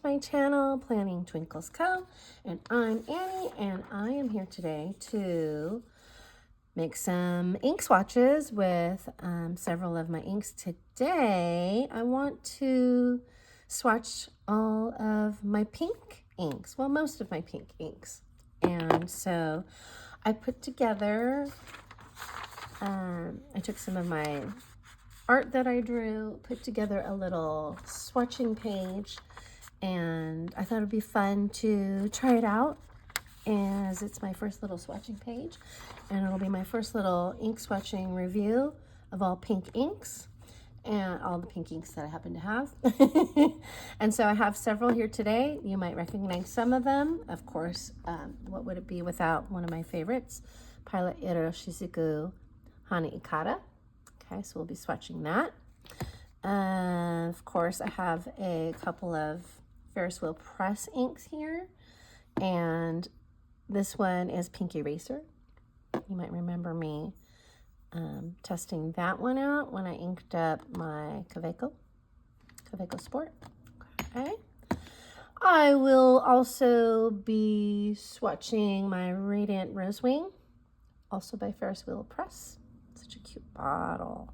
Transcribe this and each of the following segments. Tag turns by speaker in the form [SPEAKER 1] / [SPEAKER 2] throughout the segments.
[SPEAKER 1] to my channel, Planning Twinkles Co. And I'm Annie, and I am here today to make some ink swatches with several of my inks. Today, I want to swatch all of my pink inks, well, most of my pink inks. And so I put together, I took some of my art that I drew, put together a little swatching page, and I thought it'd be fun to try it out as it's my first little swatching page, and it'll be my first little ink swatching review of all pink inks and all the pink inks that I happen to have. And so I have several here today. You might recognize some of them. Of course, what would it be without one of my favorites, Pilot Iroshizuku Hana Ikata. Okay, so we'll be swatching that. Of course, I have a couple of Ferris Wheel Press inks here, and this one is Pink Eraser. You might remember me testing that one out when I inked up my Kaweco Sport. Okay. I will also be swatching my Radiant Rosewing, also by Ferris Wheel Press. Such a cute bottle.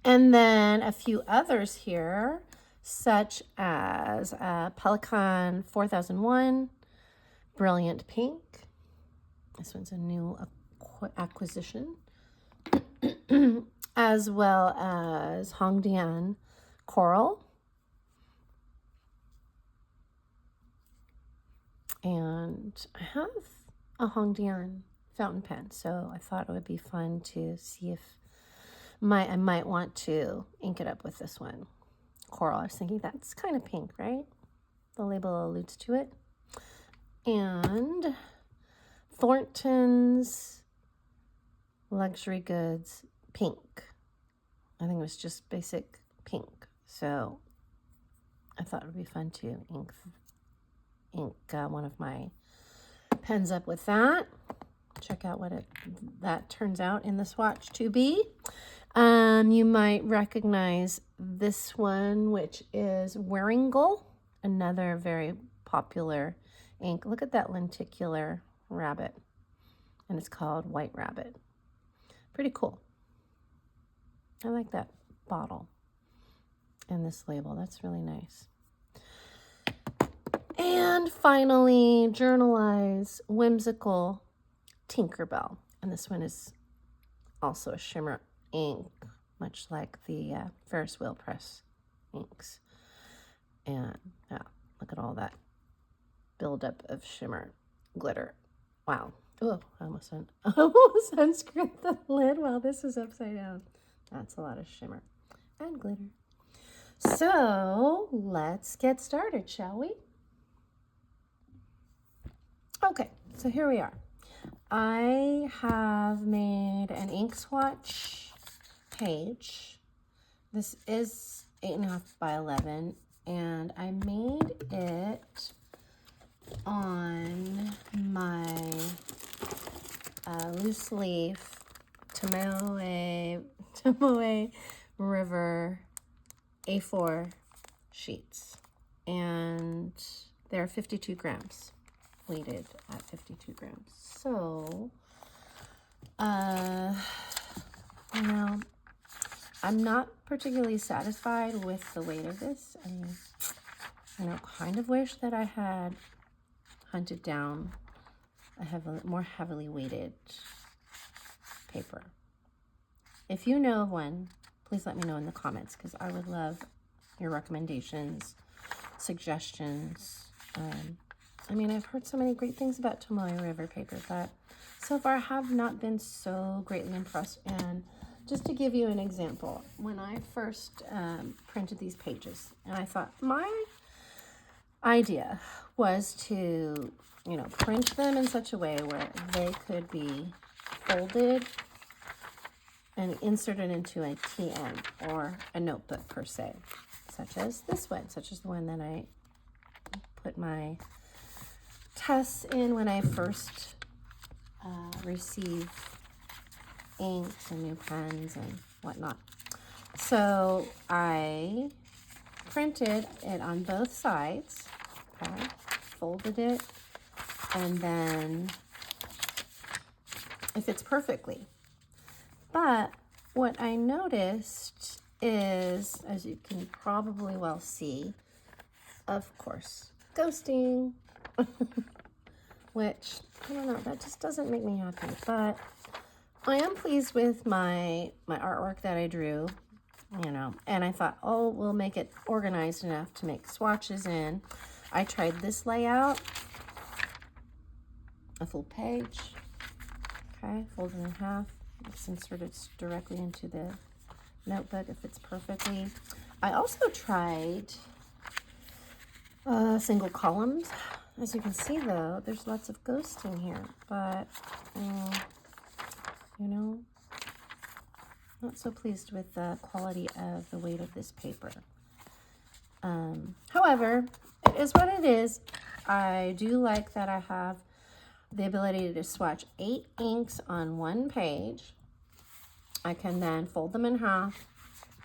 [SPEAKER 1] And then a few others here, such as Pelican 4001, Brilliant Pink. This one's a new acquisition. As well as Hongdian Coral. And I have a Hongdian fountain pen, so I thought it would be fun to see if I might want to ink it up with this one. Coral, I was thinking that's kind of pink, right? The label alludes to it. And Thornton's Luxury Goods Pink. I think it was just basic pink, so I thought it would be fun to ink one of my pens up with that. Check out what that turns out in the swatch to be. You might recognize this one, which is Waringle, another very popular ink. Look at that lenticular rabbit, and it's called White Rabbit. Pretty cool. I like that bottle and this label. That's really nice. And finally, Journalize Whimsical Tinkerbell. And this one is also a shimmer ink, much like the Ferris Wheel Press inks. And look at all that buildup of shimmer glitter. Wow. Oh, I almost unscrewed the lid while this is upside down. That's a lot of shimmer and glitter. So let's get started, shall we? Okay, so here we are. I have made an ink swatch page. This is 8.5 by 11, and I made it on my loose leaf Tomoe River A4 sheets, and they're 52 grams. Weighted at 52 grams. So, I'm not particularly satisfied with the weight of this. I kind of wish that I had hunted down a more heavily weighted paper. If you know of one, please let me know in the comments, because I would love your recommendations, suggestions. I've heard so many great things about Tomoe River paper, but so far I have not been so greatly impressed. And just to give you an example, when I first printed these pages, and I thought my idea was to, print them in such a way where they could be folded and inserted into a TN or a notebook per se, such as this one, such as the one that I put my tests in when I first received inks and new pens and whatnot. So I printed it on both sides, okay, folded it, and then it fits perfectly. But what I noticed is, as you can probably well see, of course, ghosting, which, I don't know, that just doesn't make me happy. But I am pleased with my artwork that I drew, you know, and I thought, oh, we'll make it organized enough to make swatches in. I tried this layout, a full page, okay, folded in half. It's inserted directly into the notebook. It fits perfectly. I also tried single columns. As you can see, though, there's lots of ghosting here, but you know, not so pleased with the quality of the weight of this paper. However, it is what it is. I do like that I have the ability to swatch 8 inks on one page. I can then fold them in half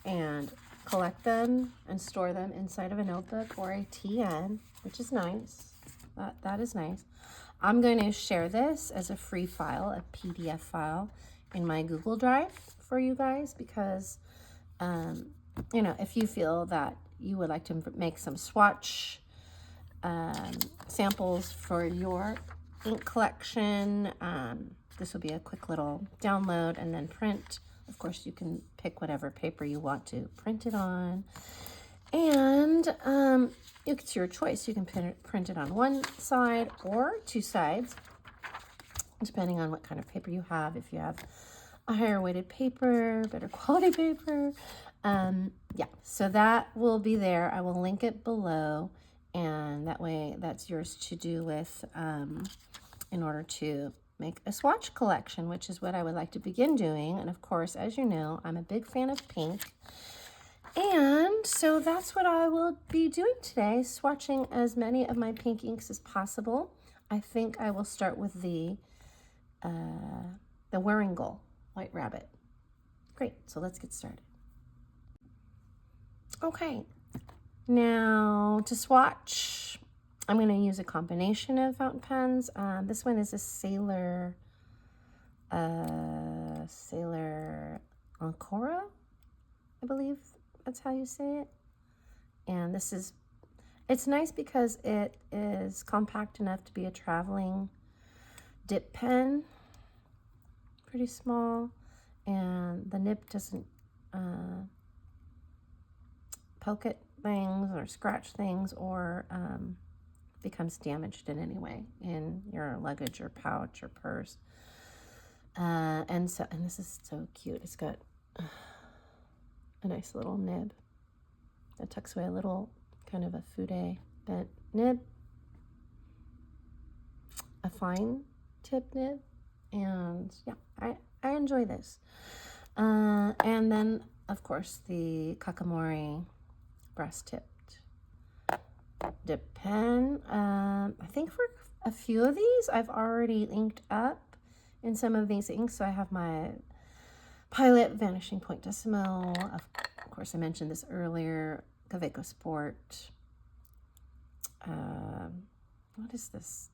[SPEAKER 1] and collect them and store them inside of a notebook or a TN, which is nice. That is nice. I'm going to share this as a free file, a PDF file, in my Google Drive for you guys because, you know, if you feel that you would like to make some swatch samples for your ink collection, this will be a quick little download and then print. Of course, you can pick whatever paper you want to print it on. And it's your choice. You can print it on one side or 2 sides, depending on what kind of paper you have. If you have a higher weighted paper, better quality paper. Yeah, so that will be there. I will link it below. And that way, that's yours to do with in order to make a swatch collection, which is what I would like to begin doing. And of course, as you know, I'm a big fan of pink. And so that's what I will be doing today, swatching as many of my pink inks as possible. I think I will start with the Wearingeul White Rabbit. Great, so let's get started. Okay, now to swatch, I'm going to use a combination of fountain pens. This one is a Sailor Ancora, I believe that's how you say it. And this is, it's nice because it is compact enough to be a traveling dip pen. Pretty small, and the nib doesn't poke at things or scratch things or becomes damaged in any way in your luggage or pouch or purse. And this is so cute. It's got a nice little nib that tucks away, a little kind of a fude bent nib, a fine tip nib, and yeah, I enjoy this. And then of course the Kakamori brass tipped dip pen. I think for a few of these I've already inked up in some of these inks. So I have my Pilot Vanishing Point Decimo. Of course, I mentioned this earlier. Kaweco Sport. What is this?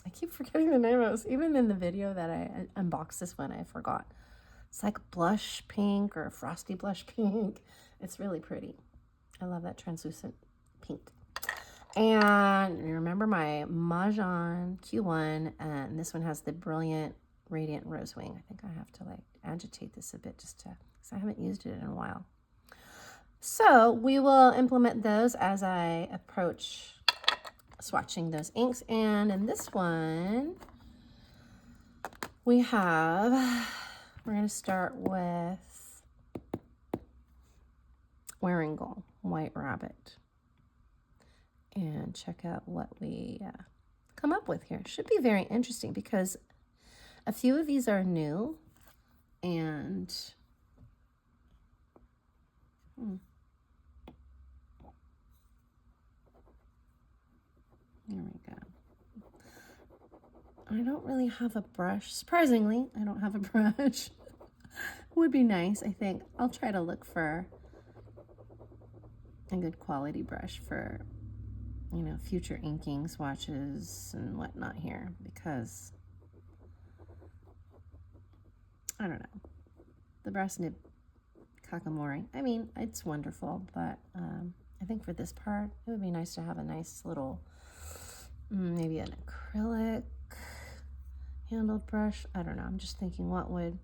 [SPEAKER 1] I keep forgetting the name of it. Even in the video that I unboxed this one, I forgot. It's like blush pink or frosty blush pink. It's really pretty. I love that translucent pink. And you remember my Mahjong Q1, and this one has the Brilliant Radiant Rose Wing. I think I have to like agitate this a bit just to, because I haven't used it in a while. So we will implement those as I approach swatching those inks. And in this one, we're going to start with Wearingeul White Rabbit and check out what we come up with here. Should be very interesting because a few of these are new, and there we go. I don't really have a brush. Surprisingly, I don't have a brush. Would be nice, I think. I'll try to look for a good quality brush for, you know, future inking swatches and whatnot here, because I don't know, the brass nib kakamori, I mean, it's wonderful, but I think for this part it would be nice to have a nice little maybe an acrylic handled brush. I don't know, I'm just thinking what would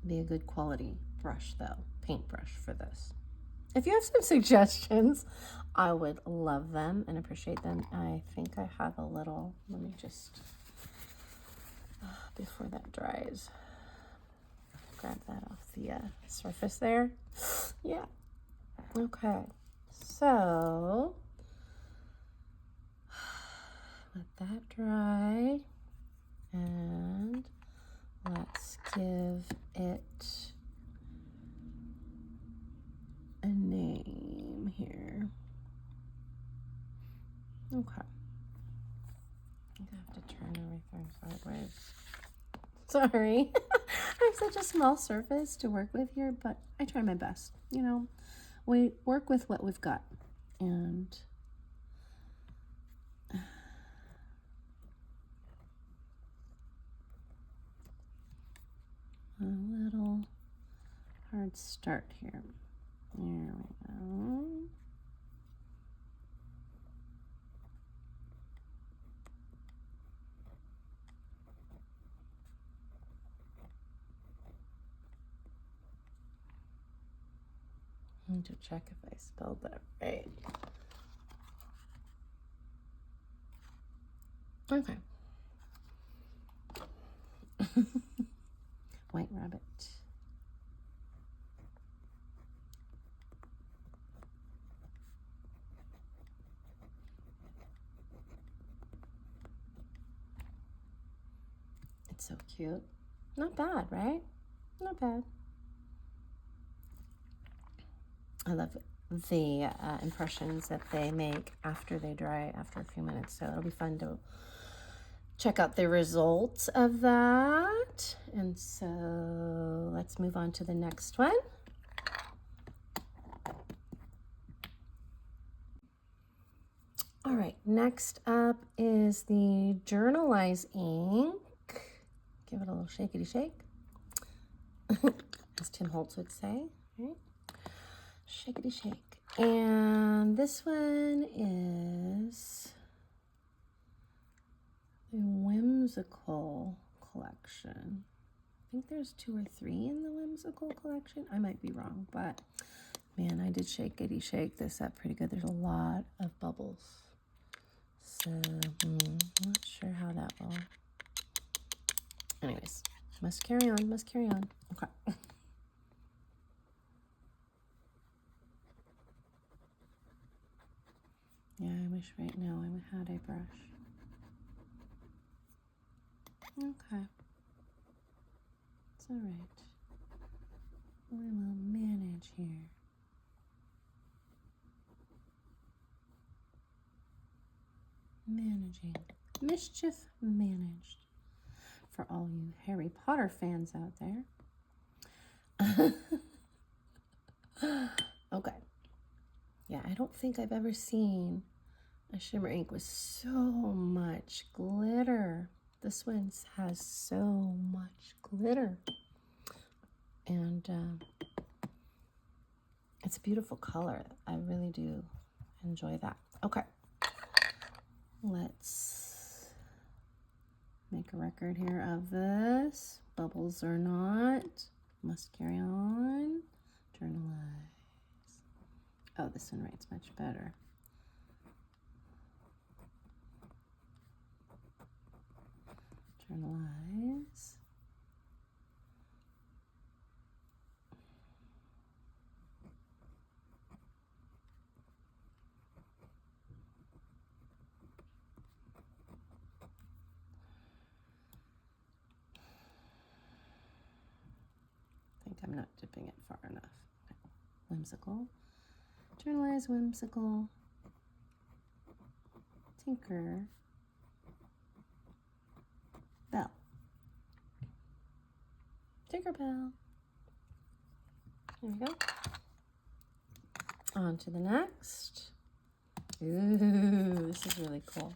[SPEAKER 1] be a good quality brush though, paintbrush for this. If you have some suggestions, I would love them and appreciate them. I think I have a little, let me just, before that dries, grab that off the surface there. Yeah. Okay. So, let that dry. And let's give it a name here. Okay. I have to turn everything sideways. Sorry. I have such a small surface to work with here, but I try my best. You know, we work with what we've got. And a little hard start here. There we go. I need to check if I spelled that right. Okay. White rabbit. It's so cute. Not bad, right? Not bad. I love the impressions that they make after they dry, after a few minutes. So it'll be fun to check out the results of that. And so let's move on to the next one. All right, next up is the Journalize ink. Give it a little shakety shake, as Tim Holtz would say, right? Shakety shake. And this one is the Whimsical collection. I think there's 2 or 3 in the Whimsical collection. I might be wrong, but man, I did shakety shake this up pretty good. There's a lot of bubbles. So, I'm not sure how that will. Anyways, must carry on, must carry on. Okay. Yeah, I wish right now I had a brush. Okay. It's all right. We will manage here. Managing. Mischief managed. For all you Harry Potter fans out there. Okay. Yeah, I don't think I've ever seen a shimmer ink with so much glitter. This one has so much glitter. And it's a beautiful color. I really do enjoy that. Okay. Let's make a record here of this. Bubbles or not. Must carry on. Journalize. Oh, this one writes much better. Journalize. I think I'm not dipping it far enough. Whimsical. Journalize, Whimsical. Tinker. Bell. Tinkerbell. There we go. On to the next. Ooh, this is really cool.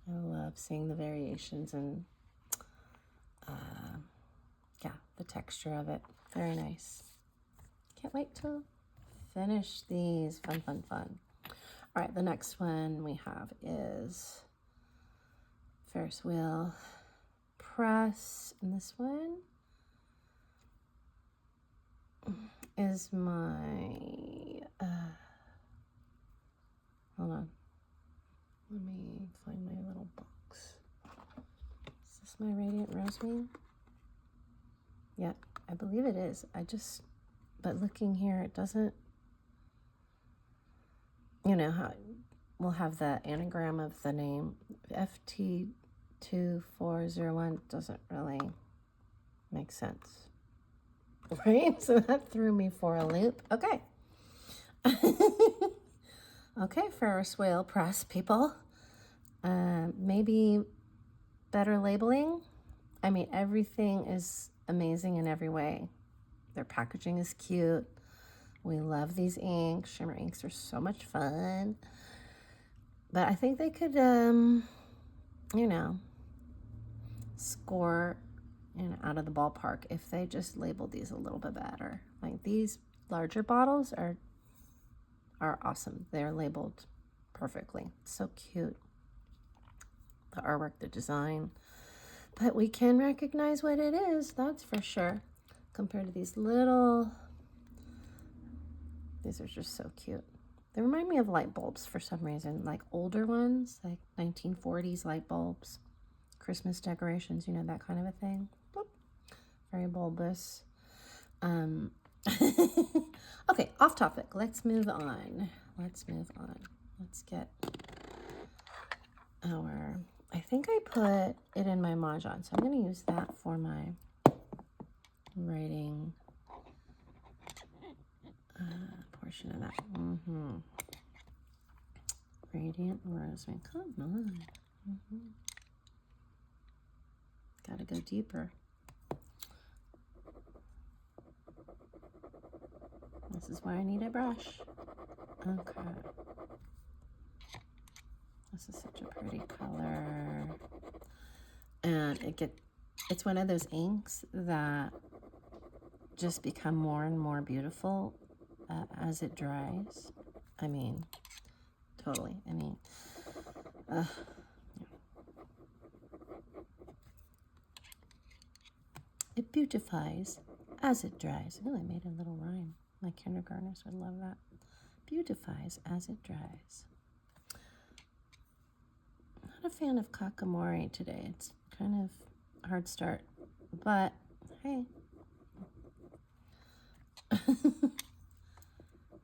[SPEAKER 1] I love seeing the variations and yeah, the texture of it. Very nice. Can't wait to finish these. Fun, fun, fun. All right, the next one we have is Ferris wheel press, and this one is my hold on, let me find my little box. Is this my Radiant Rosemead? Yeah, I believe it is. But looking here, it doesn't, you know how we'll have the anagram of the name FT2401 doesn't really make sense, right? So that threw me for a loop. Okay. Okay, Ferris wheel press people. Maybe better labeling. I mean, everything is amazing in every way. Their packaging is cute. We love these inks. Shimmer inks are so much fun. But I think they could, you know, score, you know, out of the ballpark if they just labeled these a little bit better. Like these larger bottles are awesome. They're labeled perfectly. So cute. The artwork, the design. But we can recognize what it is, that's for sure. Compared to these little, these are just so cute. They remind me of light bulbs for some reason, like older ones, like 1940s light bulbs, Christmas decorations, you know, that kind of a thing. Boop. Very bulbous. Okay, off topic. Let's move on. Let's get our, I think I put it in my Mahjong, so I'm going to use that for my writing portion of that. Radiant Rosemead. Come on. Gotta go deeper. This is why I need a brush. Okay. This is such a pretty color. And it's one of those inks that just become more and more beautiful as it dries. I mean, totally. I mean, yeah. It beautifies as it dries. Oh, I made a little rhyme. My kindergartners would love that. Beautifies as it dries. Not a fan of Kakamori today. It's kind of a hard start, but hey.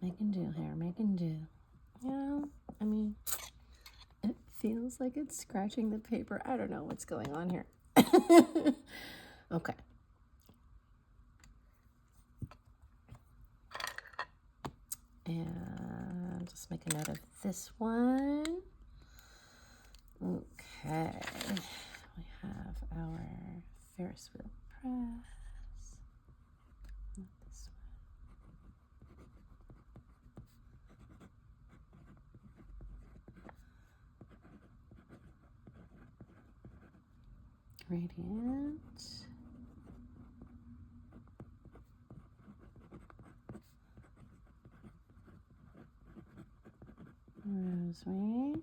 [SPEAKER 1] Make and do, hair, make and do. You know, I mean, it feels like it's scratching the paper. I don't know what's going on here. Okay. And just make a note of this one. Okay. We have our Ferris wheel press. Not this one. Radiant. Rosemead.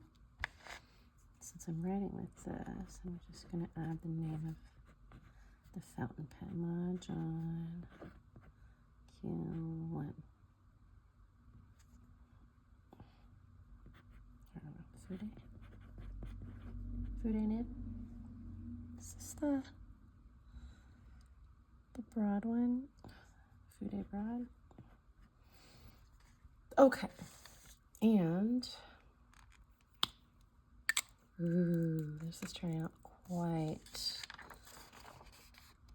[SPEAKER 1] Since I'm writing with this, I'm just going to add the name of the fountain pen. Mahjong Q1. I don't know. Fude nib? Is this the broad one? Fude broad? Okay. And ooh, this is turning out quite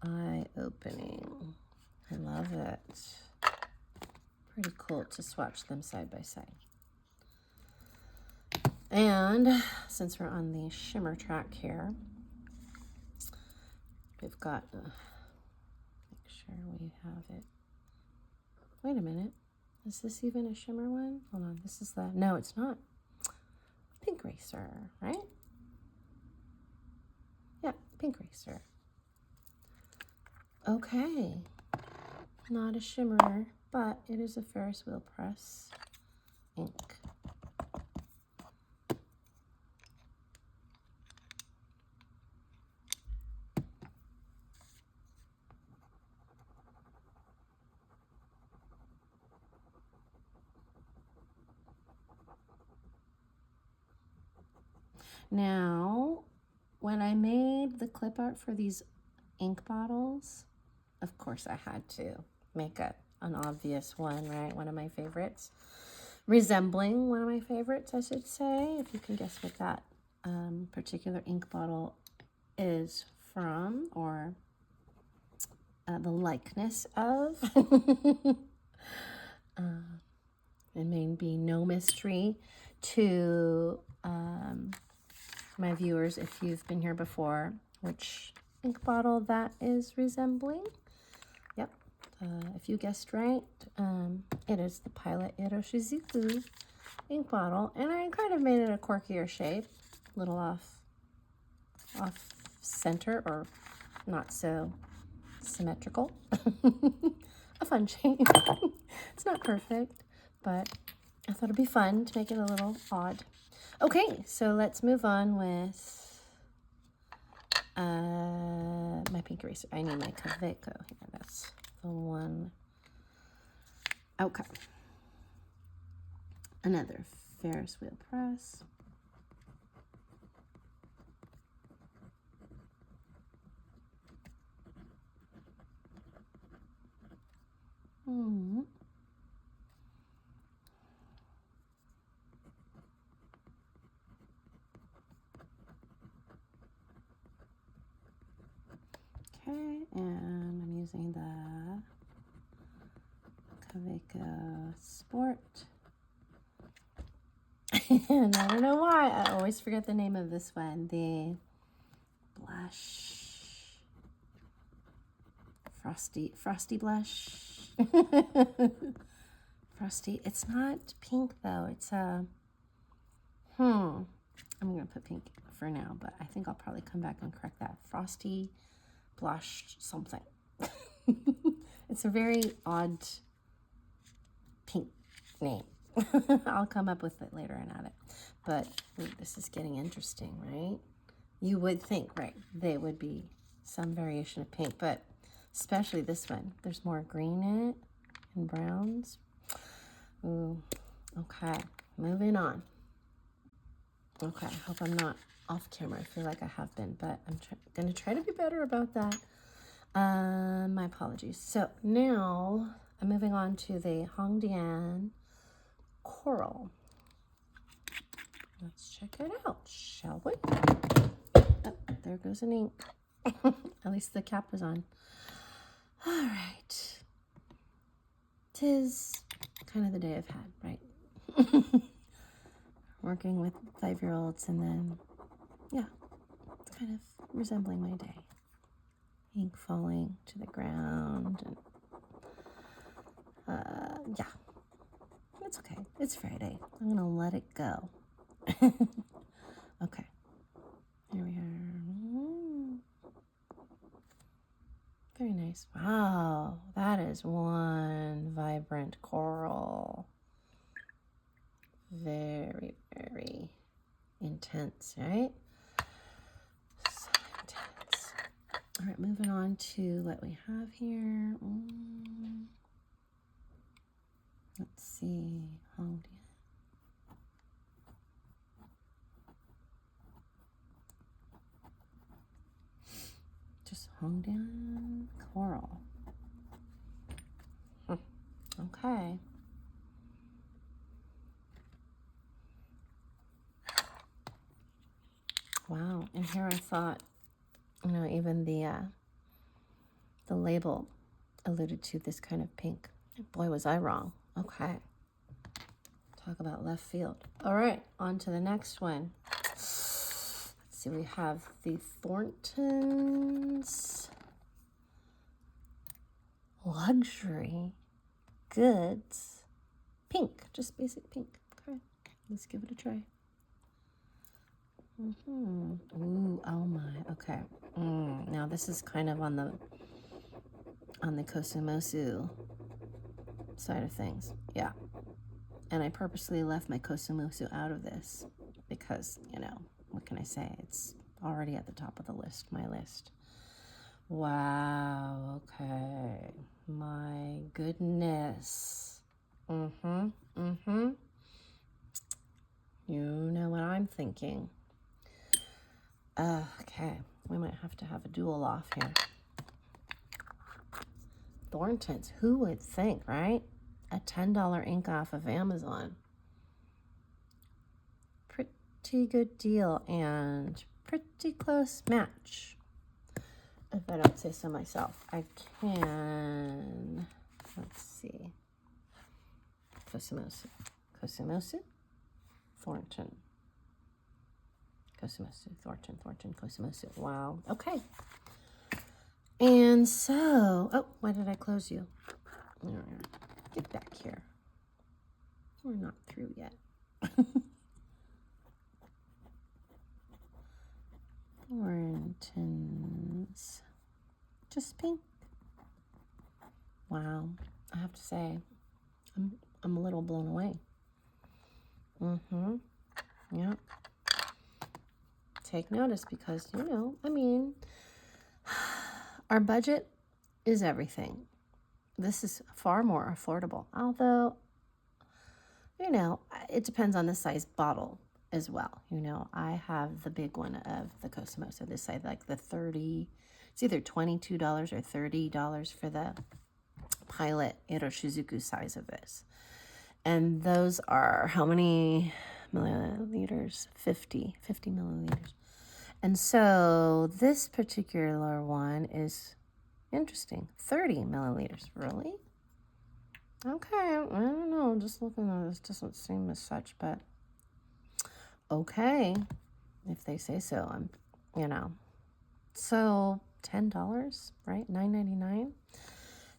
[SPEAKER 1] eye-opening. I love it. Pretty cool to swatch them side by side. And since we're on the shimmer track here, we've got, make sure we have it. Wait a minute. Is this even a shimmer one? Hold on, this is the, no, it's not. Pink Racer, right? Yeah, Pink Racer. Okay, not a shimmer, but it is a Ferris wheel press ink. Now, when I made the clip art for these ink bottles, of course I had to make an obvious one, right? One of my favorites. Resembling one of my favorites, I should say, if you can guess what that particular ink bottle is from, or the likeness of. It may be no mystery to my viewers, if you've been here before, which ink bottle that is resembling. Yep, if you guessed right, it is the Pilot Iroshizuku ink bottle, and I kind of made it a quirkier shape, a little off center, or not so symmetrical. A fun shape. It's not perfect, but I thought it'd be fun to make it a little odd. Okay, so let's move on with my pink eraser. I need my Kaweco here. That's the one. Okay. Another Ferris wheel press. Okay, and I'm using the Kaweco Sport. And I don't know why, I always forget the name of this one. The blush, frosty blush. Frosty, it's not pink though, it's a, I'm gonna put pink for now, but I think I'll probably come back and correct that. Frosty blush something. It's a very odd pink name. I'll come up with it later and add it. But ooh, this is getting interesting, right? You would think, right, they would be some variation of pink, but especially this one. There's more green in it and browns. Ooh, okay, moving on. Okay, I hope I'm not off camera. I feel like I have been, but I'm gonna try to be better about that. My apologies. So now I'm moving on to the Hongdian Coral. Let's check it out, shall we? Oh, there goes an ink. At least the cap was on. All right. 'Tis kind of the day I've had, right? Working with 5-year-olds, and then, yeah, it's kind of resembling my day. Ink falling to the ground, and, yeah. It's okay. It's Friday. I'm going to let it go. Okay. Here we are. Very nice. Wow. That is one vibrant coral. Very, very intense, right? So intense. All right, moving on to what we have here. Let's see. Hongdian. Just Hongdian Coral. Okay. Wow. And here I thought, you know, even the label alluded to this kind of pink. Boy, was I wrong. Okay. Talk about left field. All right, on to the next one. Let's see, we have the Thornton's Luxury Goods Pink, just basic pink. Okay, let's give it a try. Ooh, oh my, okay. Now this is kind of on the Kosumosu side of things. Yeah. And I purposely left my Kosumosu out of this because, you know, what can I say? It's already at the top of the list, my list. Wow, okay. My goodness. You know what I'm thinking. Okay, we might have to have a duel off here. Thornton's, who would think, right? A $10 ink off of Amazon. Pretty good deal and pretty close match. If I don't say so myself. I can, let's see. Kosumosu, Thornton. Kosumosu, Thornton, Kosumosu. Wow, okay. And so, oh, why did I close you? Get back here. We're not through yet. Thornton's, just pink. Wow, I have to say, I'm a little blown away. Yeah. Take notice because, you know, I mean, our budget is everything. This is far more affordable. Although, you know, it depends on the size bottle as well. You know, I have the big one of the Kosumosu. This side, like the 30, it's either $22 or $30 for the Pilot Iroshizuku size of this. And those are how many milliliters? 50 milliliters. And so this particular one is interesting. 30 milliliters. Really? Okay. I don't know. Just looking at this doesn't seem as such, but okay. If they say so, I'm, you know. So $10, right? $9.99.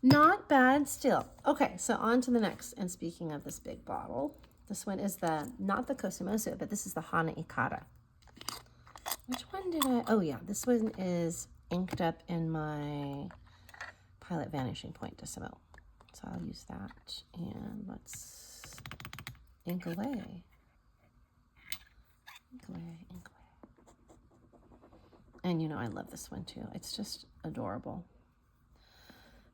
[SPEAKER 1] Not bad still. Okay, so on to the next. And speaking of this big bottle, this one is not the Kosumosu, but this is the Hana Ikata. Which one did I, oh yeah, this one is inked up in my Pilot Vanishing Point Decimo. So I'll use that and let's ink away. Ink away, ink away. And you know, I love this one too. It's just adorable.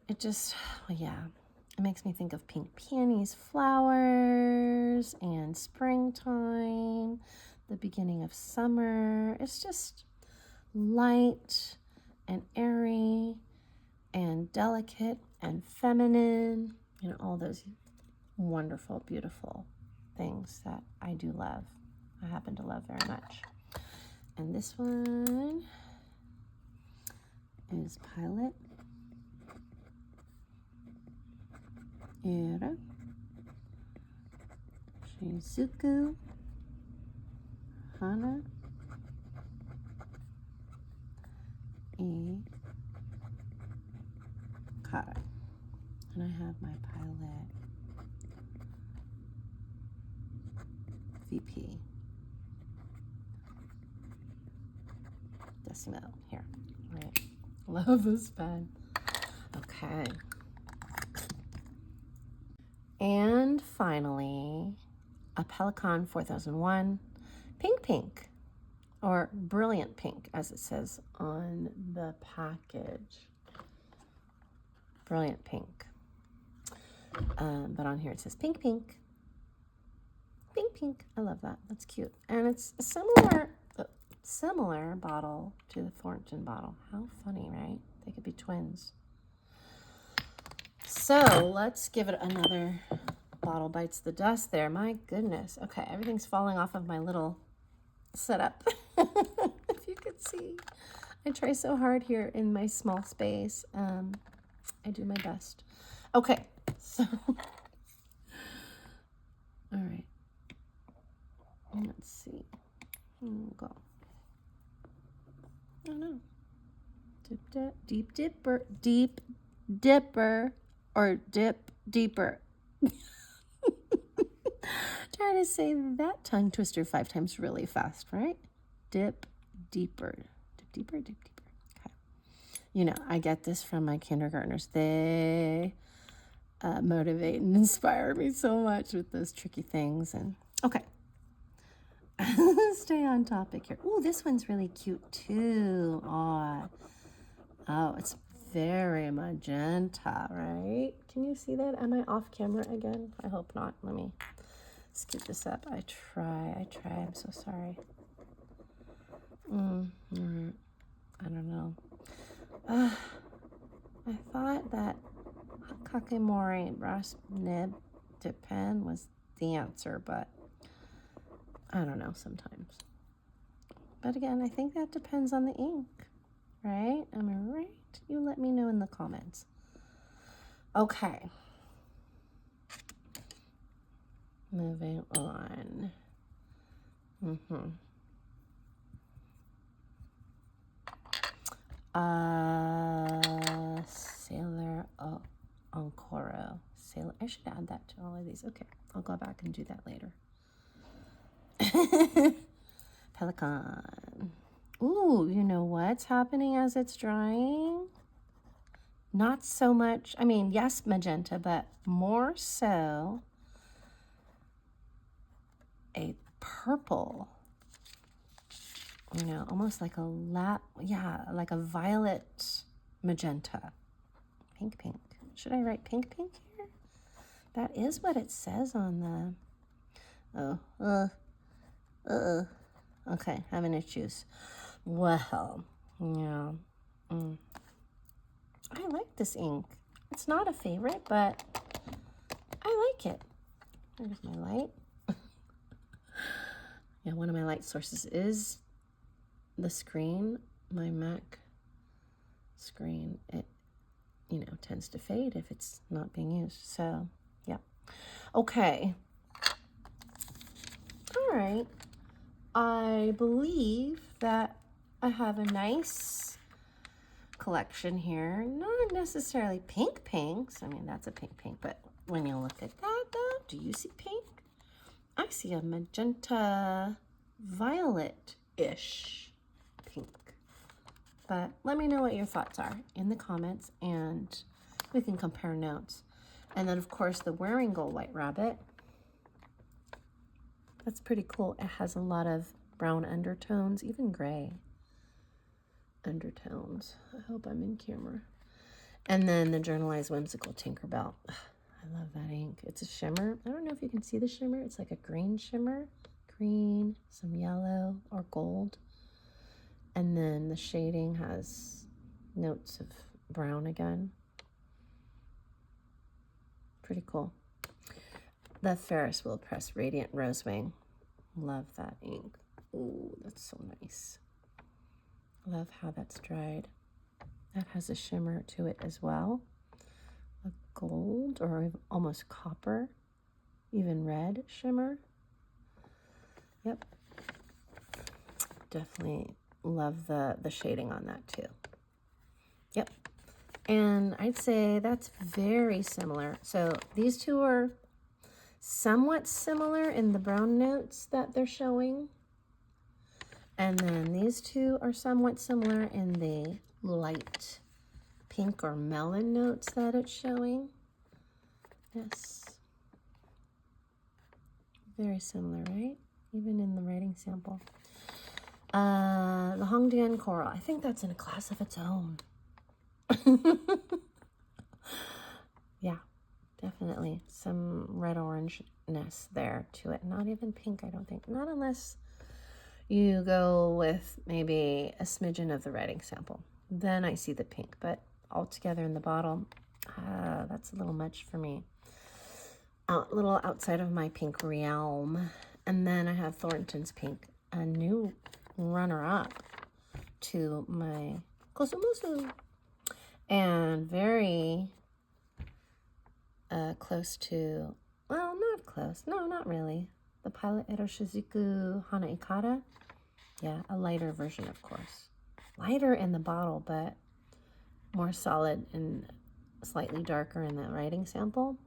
[SPEAKER 1] It just, well, yeah, it makes me think of pink peonies, flowers, and springtime, the beginning of summer. It's just light and airy and delicate and feminine, you know, all those wonderful, beautiful things that I do love. I happen to love very much. And this one is Pilot Iroshizuku Hana Ikata. And I have my Pilot VP Decimo here. Right. Love this pen. Okay. And finally, a Pelican 4001 pink, or brilliant pink, as it says on the package. Brilliant pink. But on here it says pink. I love that. That's cute. And it's a similar bottle to the Thornton bottle. How funny, right? They could be twins. So let's give it another bottle bites the dust there. My goodness. Okay, everything's falling off of my little setup. If you could see. I try so hard here in my small space. I do my best. Okay, so all right. Let's see. We'll go. Oh no. Deep dipper or dip deeper. Try to say that tongue twister 5 times really fast, right? Dip deeper. Dip deeper, dip deeper. Okay. You know, I get this from my kindergartners. They motivate and inspire me so much with those tricky things. And okay. Stay on topic here. Oh, this one's really cute too. Oh, it's very magenta, right? Can you see that? Am I off camera again? I hope not. Let me scoot this up. I try. I'm so sorry. I don't know. I thought that Kakemori brass nib dip pen was the answer, but I don't know sometimes. But again, I think that depends on the ink, right? Am I right? You let me know in the comments. Okay. Moving on. Sailor Ancora. Sailor. I should add that to all of these. Okay, I'll go back and do that later. Pelican. Ooh, you know what's happening as it's drying? Not so much, I mean, yes, magenta, but more so a purple. You know, almost like like a violet magenta. Pink. Should I write pink here? That is what it says on the... Okay, having issues. Well, yeah. I like this ink. It's not a favorite, but I like it. There's my light. Yeah, one of my light sources is the screen. My Mac screen, it, you know, tends to fade if it's not being used. So, yeah. Okay. All right. I believe that I have a nice collection here. Not necessarily pink pinks. I mean, that's a pink, but when you look at that though, do you see pink? I see a magenta violet-ish pink. But let me know what your thoughts are in the comments and we can compare notes. And then of course the Wearing Gold White Rabbit. That's pretty cool. It has a lot of brown undertones, even gray undertones. I hope I'm in camera. And then the Journalized Whimsical Tinkerbell. I love that ink. It's a shimmer. I don't know if you can see the shimmer. It's like a green shimmer. Green, some yellow or gold. And then the shading has notes of brown again. Pretty cool. The Ferris Wheel Press Radiant Rosewing. Love that ink. Ooh, that's so nice. Love how that's dried. That has a shimmer to it as well. A gold or almost copper, even red shimmer. Yep. Definitely love the shading on that too. Yep. And I'd say that's very similar. So these two are somewhat similar in the brown notes that they're showing. And then these two are somewhat similar in the light pink or melon notes that it's showing. Yes. Very similar, right? Even in the writing sample. The Hongdian Coral. I think that's in a class of its own. Yeah, definitely some red-orangeness there to it. Not even pink, I don't think. Not unless you go with maybe a smidgen of the writing sample. Then I see the pink, but all together in the bottle, that's a little much for me. A little outside of my pink realm. And then I have Thornton's Pink, a new runner-up to my Kosomusu. And very close to, well, not close. No, not really. The Pilot Eroshizuku Hana Ikata. Yeah, a lighter version, of course. Lighter in the bottle, but more solid and slightly darker in the writing sample.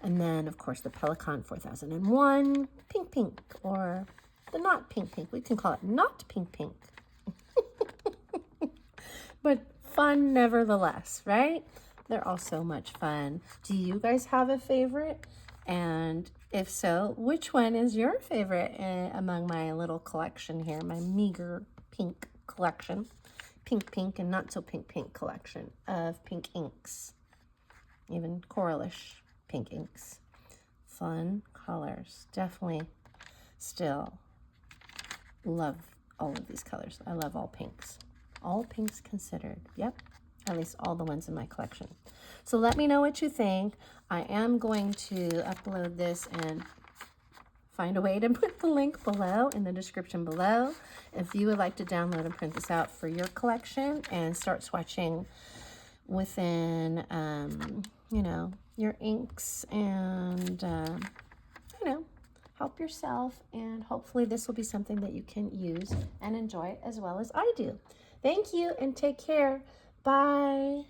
[SPEAKER 1] And then, of course, the Pelican 4001 Pink Pink, or the Not Pink Pink. We can call it Not Pink Pink. But fun nevertheless, right? They're all so much fun. Do you guys have a favorite? And if so, which one is your favorite among my little collection here, my meager pink collection? Pink and not so pink collection of pink inks. Even coralish pink inks. Fun colors. Definitely still love all of these colors. I love all pinks. All pinks considered. Yep. At least all the ones in my collection. So let me know what you think. I am going to upload this and find a way to put the link below in the description below. If you would like to download and print this out for your collection and start swatching within, you know, your inks and, you know, help yourself. And hopefully this will be something that you can use and enjoy as well as I do. Thank you and take care. Bye.